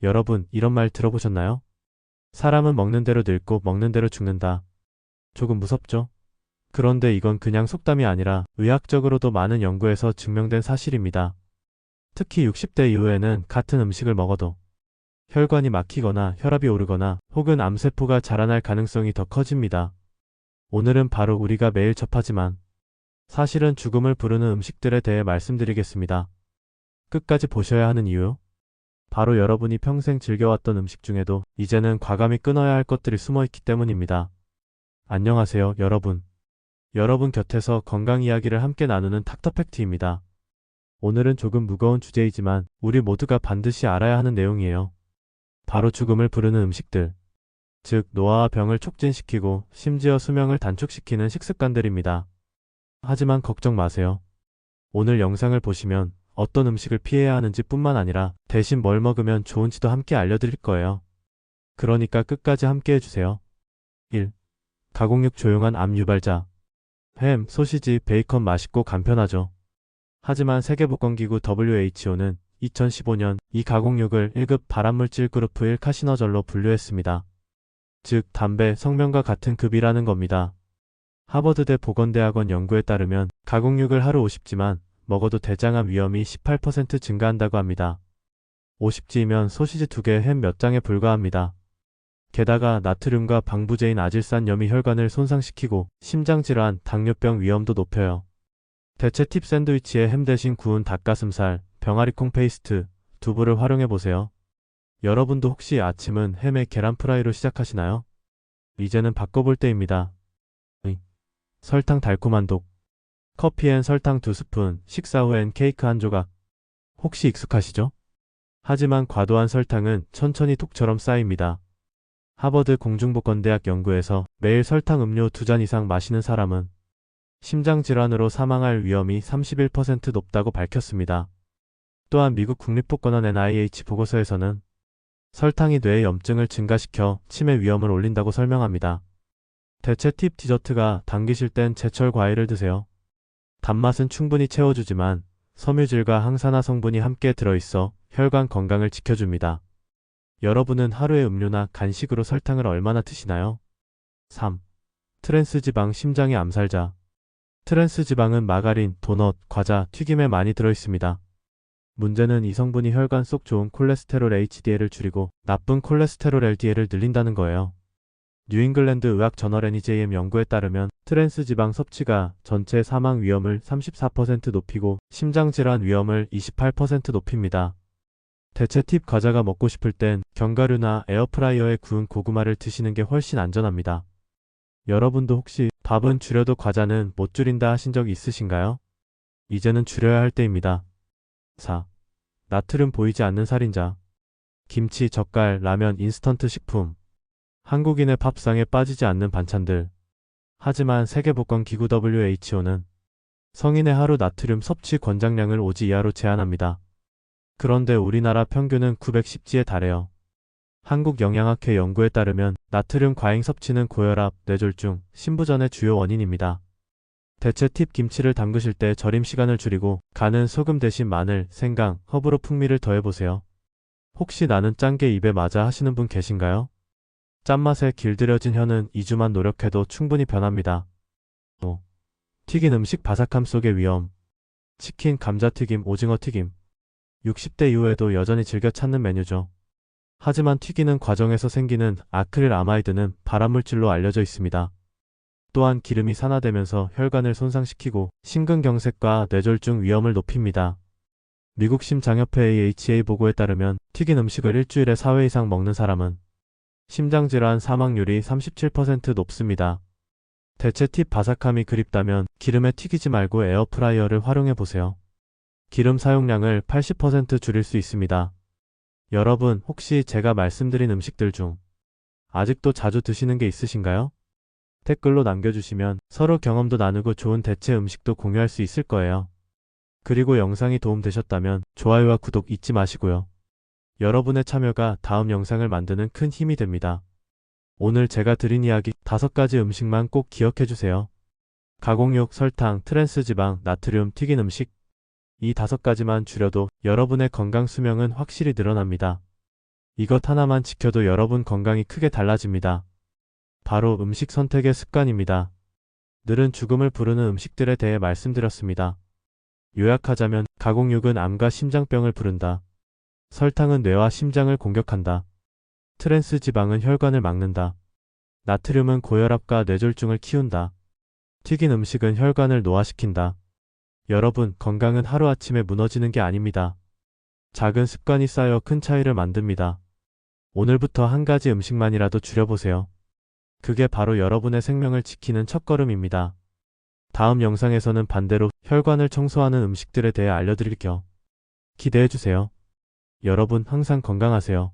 여러분, 이런 말 들어보셨나요? 사람은 먹는 대로 늙고 먹는 대로 죽는다. 조금 무섭죠? 그런데 이건 그냥 속담이 아니라 의학적으로도 많은 연구에서 증명된 사실입니다. 특히 60대 이후에는 같은 음식을 먹어도 혈관이 막히거나 혈압이 오르거나 혹은 암세포가 자라날 가능성이 더 커집니다. 오늘은 바로 우리가 매일 접하지만 사실은 죽음을 부르는 음식들에 대해 말씀드리겠습니다. 끝까지 보셔야 하는 이유? 바로 여러분이 평생 즐겨왔던 음식 중에도 이제는 과감히 끊어야 할 것들이 숨어있기 때문입니다. 안녕하세요, 여러분. 여러분 곁에서 건강 이야기를 함께 나누는 닥터팩트입니다. 오늘은 조금 무거운 주제이지만 우리 모두가 반드시 알아야 하는 내용이에요. 바로 죽음을 부르는 음식들. 즉, 노화와 병을 촉진시키고 심지어 수명을 단축시키는 식습관들입니다. 하지만 걱정 마세요. 오늘 영상을 보시면 어떤 음식을 피해야 하는지 뿐만 아니라 대신 뭘 먹으면 좋은지도 함께 알려드릴 거예요. 그러니까 끝까지 함께 해주세요. 1. 가공육 조용한 암 유발자. 햄, 소시지, 베이컨 맛있고 간편하죠. 하지만 세계보건기구 WHO는 2015년 이 가공육을 1급 발암물질 그룹 1 카시노절로 분류했습니다. 즉, 담배, 성명과 같은 급이라는 겁니다. 하버드대 보건대학원 연구에 따르면 가공육을 하루 50지만 먹어도 대장암 위험이 18% 증가한다고 합니다. 50지이면 소시지 2개, 햄 몇 장에 불과합니다. 게다가 나트륨과 방부제인 아질산염이 혈관을 손상시키고 심장질환, 당뇨병 위험도 높여요. 대체 팁 샌드위치에 햄 대신 구운 닭가슴살, 병아리콩 페이스트, 두부를 활용해보세요. 여러분도 혹시 아침은 햄에 계란 프라이로 시작하시나요? 이제는 바꿔볼 때입니다. 설탕 달콤한 독. 커피엔 설탕 2스푼, 식사 후엔 케이크 한 조각. 혹시 익숙하시죠? 하지만 과도한 설탕은 천천히 독처럼 쌓입니다. 하버드 공중보건대학 연구에서 매일 설탕 음료 2잔 이상 마시는 사람은 심장질환으로 사망할 위험이 31% 높다고 밝혔습니다. 또한 미국 국립보건원 NIH 보고서에서는 설탕이 뇌의 염증을 증가시켜 치매 위험을 올린다고 설명합니다. 대체 팁 디저트가 당기실 땐 제철 과일을 드세요. 단맛은 충분히 채워주지만 섬유질과 항산화 성분이 함께 들어있어 혈관 건강을 지켜줍니다. 여러분은 하루에 음료나 간식으로 설탕을 얼마나 드시나요? 3. 트랜스지방 심장의 암살자. 트랜스지방은 마가린, 도넛, 과자, 튀김에 많이 들어있습니다. 문제는 이 성분이 혈관 속 좋은 콜레스테롤 HDL을 줄이고 나쁜 콜레스테롤 LDL을 늘린다는 거예요. 뉴잉글랜드 의학 저널 NEJM 연구에 따르면 트랜스지방 섭취가 전체 사망 위험을 34% 높이고 심장질환 위험을 28% 높입니다. 대체 팁 과자가 먹고 싶을 땐 견과류나 에어프라이어에 구운 고구마를 드시는 게 훨씬 안전합니다. 여러분도 혹시 밥은 줄여도 과자는 못 줄인다 하신 적 있으신가요? 이제는 줄여야 할 때입니다. 4. 나트륨 보이지 않는 살인자. 김치, 젓갈, 라면, 인스턴트 식품. 한국인의 밥상에 빠지지 않는 반찬들. 하지만 세계보건기구 WHO는 성인의 하루 나트륨 섭취 권장량을 5지 이하로 제한합니다. 그런데 우리나라 평균은 910지에 달해요. 한국영양학회 연구에 따르면 나트륨 과잉 섭취는 고혈압, 뇌졸중, 신부전의 주요 원인입니다. 대체 팁 김치를 담그실 때 절임 시간을 줄이고 간은 소금 대신 마늘, 생강, 허브로 풍미를 더해보세요. 혹시 나는 짠 게 입에 맞아 하시는 분 계신가요? 짠맛에 길들여진 혀는 2주만 노력해도 충분히 변합니다. 5. 튀긴 음식 바삭함 속의 위험. 치킨, 감자튀김, 오징어튀김. 60대 이후에도 여전히 즐겨 찾는 메뉴죠. 하지만 튀기는 과정에서 생기는 아크릴 아마이드는 발암물질로 알려져 있습니다. 또한 기름이 산화되면서 혈관을 손상시키고 심근경색과 뇌졸중 위험을 높입니다. 미국 심장협회 AHA 보고에 따르면 튀긴 음식을 일주일에 4회 이상 먹는 사람은 심장질환 사망률이 37% 높습니다. 대체 팁 바삭함이 그립다면 기름에 튀기지 말고 에어프라이어를 활용해보세요. 기름 사용량을 80% 줄일 수 있습니다. 여러분, 혹시 제가 말씀드린 음식들 중 아직도 자주 드시는 게 있으신가요? 댓글로 남겨주시면 서로 경험도 나누고 좋은 대체 음식도 공유할 수 있을 거예요. 그리고 영상이 도움되셨다면 좋아요와 구독 잊지 마시고요. 여러분의 참여가 다음 영상을 만드는 큰 힘이 됩니다. 오늘 제가 드린 이야기 5가지 음식만 꼭 기억해주세요. 가공육, 설탕, 트랜스지방, 나트륨, 튀긴 음식. 이 5가지만 줄여도 여러분의 건강 수명은 확실히 늘어납니다. 이것 하나만 지켜도 여러분 건강이 크게 달라집니다. 바로 음식 선택의 습관입니다. 늘은 죽음을 부르는 음식들에 대해 말씀드렸습니다. 요약하자면 가공육은 암과 심장병을 부른다. 설탕은 뇌와 심장을 공격한다. 트랜스 지방은 혈관을 막는다. 나트륨은 고혈압과 뇌졸중을 키운다. 튀긴 음식은 혈관을 노화시킨다. 여러분, 건강은 하루아침에 무너지는 게 아닙니다. 작은 습관이 쌓여 큰 차이를 만듭니다. 오늘부터 한 가지 음식만이라도 줄여보세요. 그게 바로 여러분의 생명을 지키는 첫걸음입니다. 다음 영상에서는 반대로 혈관을 청소하는 음식들에 대해 알려드릴게요. 기대해주세요. 여러분 항상 건강하세요.